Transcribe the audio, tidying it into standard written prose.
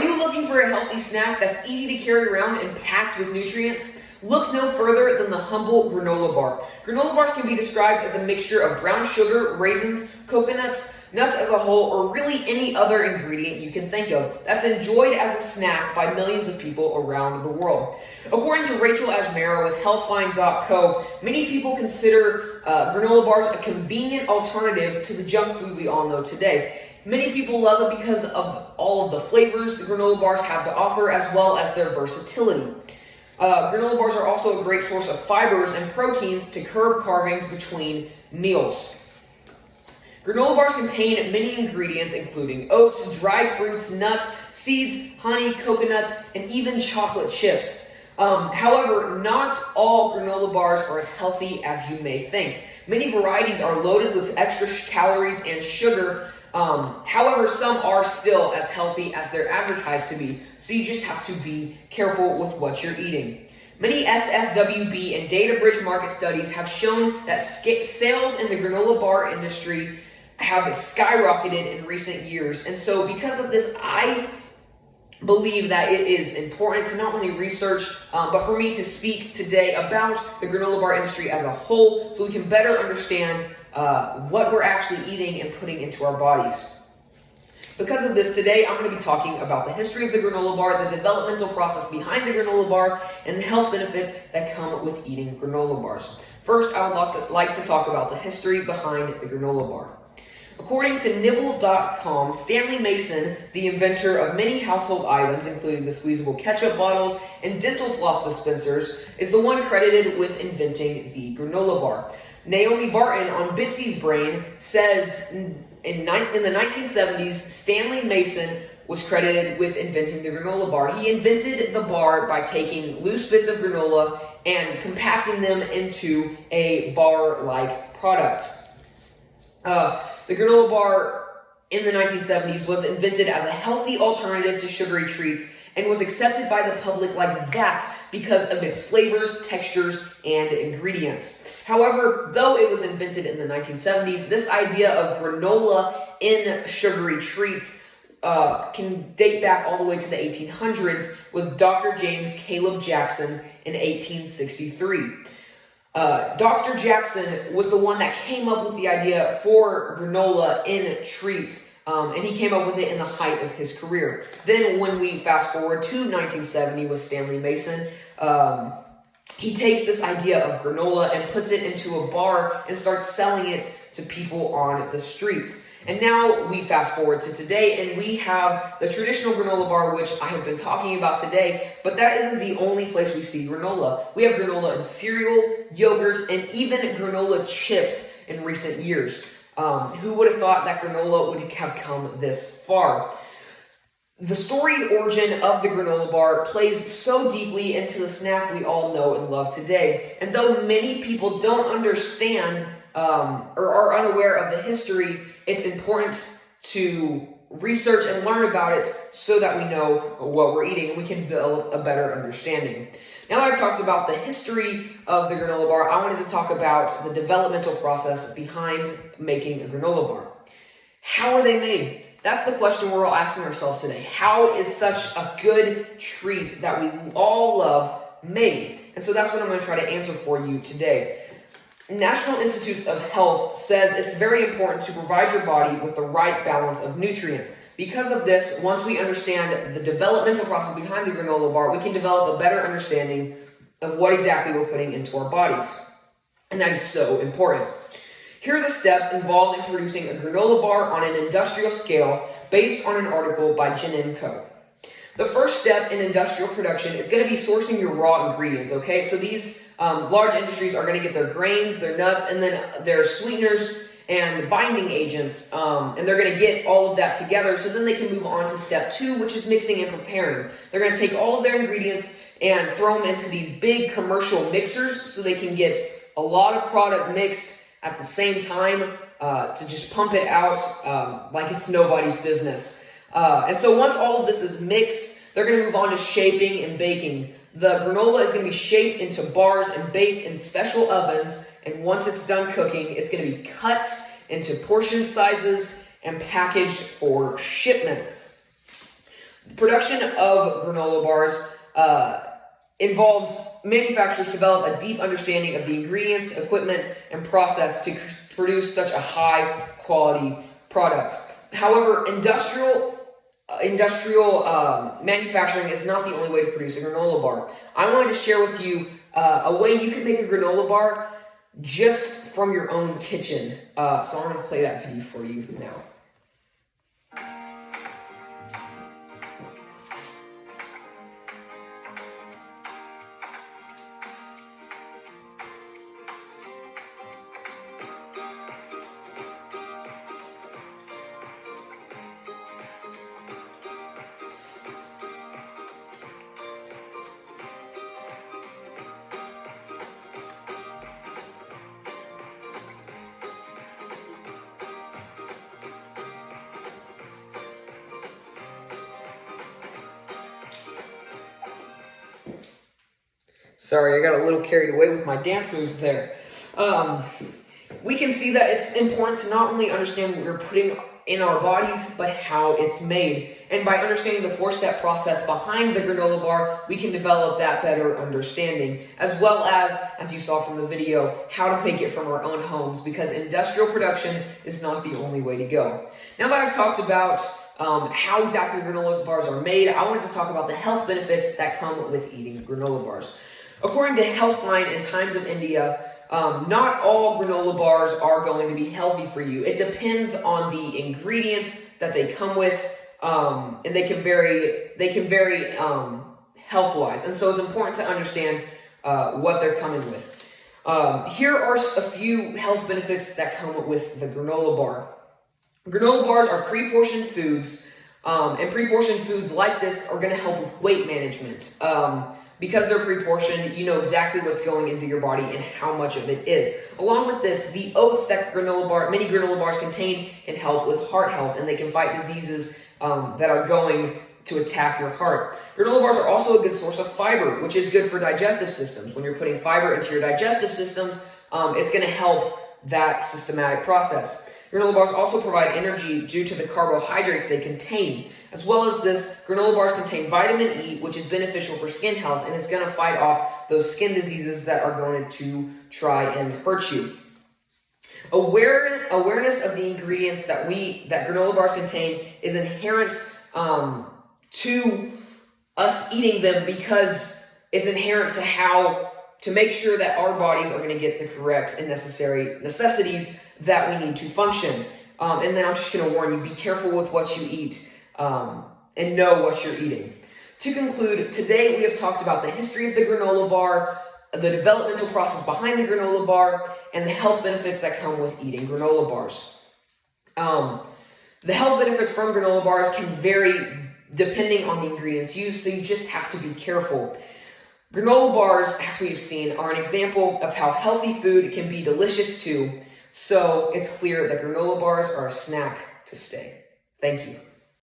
you looking for a healthy snack that's easy to carry around and packed with nutrients? Look no further than the humble granola bar. Granola bars can be described as a mixture of brown sugar, raisins, coconuts, nuts as a whole, or really any other ingredient you can think of that's enjoyed as a snack by millions of people around the world. According to Rachel Ajmera with Healthline.co, many people consider granola bars a convenient alternative to the junk food we all know today. Many people love it because of all of the flavors the granola bars have to offer, as well as their versatility. Granola bars are also a great source of fibers and proteins to curb carvings between meals. Granola bars contain many ingredients including oats, dried fruits, nuts, seeds, honey, coconuts, and even chocolate chips. However, not all granola bars are as healthy as you may think. Many varieties are loaded with extra calories and sugar. However, some are still as healthy as they're advertised to be, so you just have to be careful with what you're eating. Many SFWB and DataBridge market studies have shown that sales in the granola bar industry have skyrocketed in recent years, and so because of this, I believe that it is important to not only research, but for me to speak today about the granola bar industry as a whole, so we can better understand what we're actually eating and putting into our bodies. Because of this, today I'm going to be talking about the history of the granola bar, the developmental process behind the granola bar, and the health benefits that come with eating granola bars. First, I would like to talk about the history behind the granola bar. According to Nibble.com, Stanley Mason, the inventor of many household items, including the squeezable ketchup bottles and dental floss dispensers, is the one credited with inventing the granola bar. Naomi Barton on Bitsy's Brain says in the 1970s, Stanley Mason was credited with inventing the granola bar. He invented the bar by taking loose bits of granola and compacting them into a bar-like product. The granola bar in the 1970s was invented as a healthy alternative to sugary treats and was accepted by the public like that because of its flavors, textures, and ingredients. However, though it was invented in the 1970s, this idea of granola in sugary treats can date back all the way to the 1800s with Dr. James Caleb Jackson in 1863. Dr. Jackson was the one that came up with the idea for granola in treats, and he came up with it in the height of his career. Then when we fast forward to 1970 with Stanley Mason, he takes this idea of granola and puts it into a bar and starts selling it to people on the streets. And now we fast forward to today, and we have the traditional granola bar, which I have been talking about today, but that isn't the only place we see granola. We have granola in cereal, yogurt, and even granola chips in recent years. Who would have thought that granola would have come this far? The storied origin of the granola bar plays so deeply into the snack we all know and love today. And though many people don't understand or are unaware of the history, it's important to research and learn about it so that we know what we're eating and we can develop a better understanding. Now that I've talked about the history of the granola bar, I wanted to talk about the developmental process behind making a granola bar. How are they made? That's the question we're all asking ourselves today. How is such a good treat that we all love made? And so that's what I'm going to try to answer for you today. National Institutes of Health says it's very important to provide your body with the right balance of nutrients. Because of this, once we understand the developmental process behind the granola bar, we can develop a better understanding of what exactly we're putting into our bodies. And that is so important. Here are the steps involved in producing a granola bar on an industrial scale based on an article by Jen & Co. The first step in industrial production is going to be sourcing your raw ingredients, okay? So these large industries are going to get their grains, their nuts, and then their sweeteners and binding agents, and they're going to get all of that together so then they can move on to step 2, which is mixing and preparing. They're going to take all of their ingredients and throw them into these big commercial mixers so they can get a lot of product mixed at the same time to just pump it out like it's nobody's business. And so once all of this is mixed, they're going to move on to shaping and baking. The granola is going to be shaped into bars and baked in special ovens, and once it's done cooking, it's going to be cut into portion sizes and packaged for shipment. Production of granola bars involves manufacturers develop a deep understanding of the ingredients, equipment, and process to produce such a high quality product. However, industrial manufacturing is not the only way to produce a granola bar. I wanted to share with you a way you can make a granola bar just from your own kitchen. So I'm going to play that video for you now. Sorry, I got a little carried away with my dance moves there. We can see that it's important to not only understand what we're putting in our bodies, but how it's made. And by understanding the 4-step process behind the granola bar, we can develop that better understanding, as well as you saw from the video, how to make it from our own homes, because industrial production is not the only way to go. Now that I've talked about how exactly granola bars are made, I wanted to talk about the health benefits that come with eating granola bars. According to Healthline and Times of India, not all granola bars are going to be healthy for you. It depends on the ingredients that they come with, and they can vary health-wise. And so it's important to understand what they're coming with. Here are a few health benefits that come with the granola bar. Granola bars are pre-portioned foods, and pre-portioned foods like this are going to help with weight management. Because they're pre-portioned, you know exactly what's going into your body and how much of it is. Along with this, the oats that many granola bars contain can help with heart health, and they can fight diseases that are going to attack your heart. Granola bars are also a good source of fiber, which is good for digestive systems. When you're putting fiber into your digestive systems, it's going to help that systematic process. Granola bars also provide energy due to the carbohydrates they contain. As well as this, granola bars contain vitamin E, which is beneficial for skin health, and it's going to fight off those skin diseases that are going to try and hurt you. Awareness of the ingredients that granola bars contain is inherent to us eating them, because it's inherent to how to make sure that our bodies are going to get the correct and necessary necessities that we need to function. And then I'm just going to warn you, be careful with what you eat. And know what you're eating. To conclude, today we have talked about the history of the granola bar, the developmental process behind the granola bar, and the health benefits that come with eating granola bars. The health benefits from granola bars can vary depending on the ingredients used, so you just have to be careful. Granola bars, as we've seen, are an example of how healthy food can be delicious too, so it's clear that granola bars are a snack to stay. Thank you.